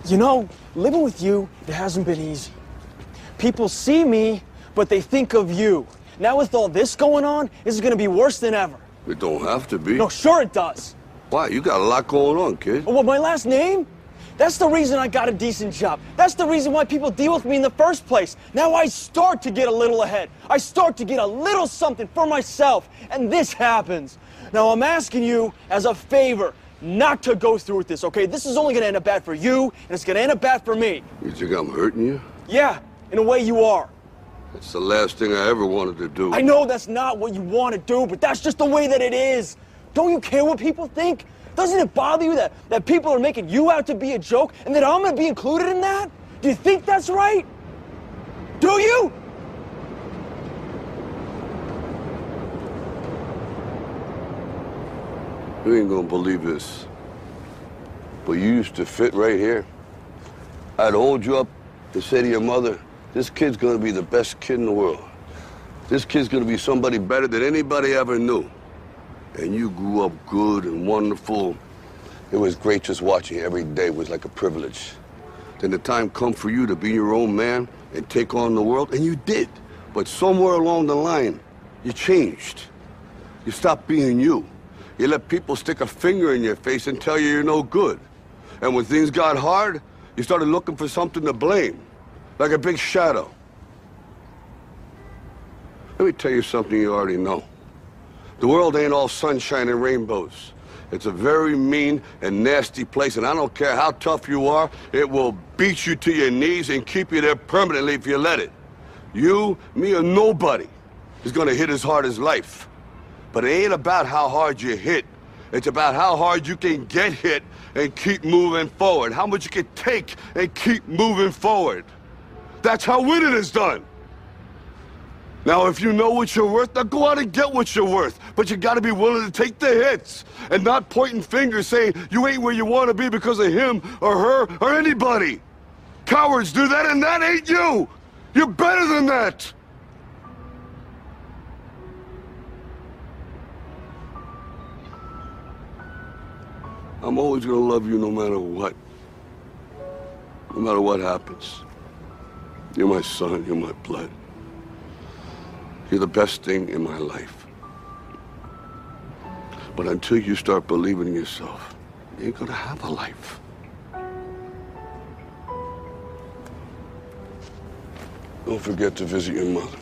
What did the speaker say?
You know, living with you, it hasn't been easy. People see me, but they think of you. Now with all this going on, this is gonna be worse than ever. It don't have to be. No, sure it does. Why? You got a lot going on, kid. Well, my last name? That's the reason I got a decent job. That's the reason why people deal with me in the first place. Now I start to get a little ahead. I start to get a little something for myself, and this happens. Now I'm asking you as a favor not to go through with this, okay? This is only gonna end up bad for you, and it's gonna end up bad for me. You think I'm hurting you? Yeah, in a way you are. That's the last thing I ever wanted to do. I know that's not what you want to do, but that's just the way that it is. Don't you care what people think? Doesn't it bother you that people are making you out to be a joke and that I'm going to be included in that? Do you think that's right? Do you? You ain't gonna believe this, but you used to fit right here. I'd hold you up and say to your mother, this kid's gonna be the best kid in the world. This kid's gonna be somebody better than anybody ever knew. And you grew up good and wonderful. It was great just watching you every day. It was like a privilege. Then the time come for you to be your own man and take on the world, and you did. But somewhere along the line, you changed. You stopped being you. You let people stick a finger in your face and tell you you're no good. And when things got hard, you started looking for something to blame, like a big shadow. Let me tell you something you already know. The world ain't all sunshine and rainbows. It's a very mean and nasty place, and I don't care how tough you are, it will beat you to your knees and keep you there permanently if you let it. You, me, or nobody is gonna hit as hard as life. But it ain't about how hard you hit. It's about how hard you can get hit and keep moving forward. How much you can take and keep moving forward. That's how winning is done. Now, if you know what you're worth, now go out and get what you're worth. But you gotta be willing to take the hits and not pointing fingers saying you ain't where you wanna be because of him or her or anybody. Cowards do that, and that ain't you. You're better than that. I'm always gonna love you no matter what. No matter what happens. You're my son, you're my blood. You're the best thing in my life. But until you start believing in yourself, you ain't gonna have a life. Don't forget to visit your mother.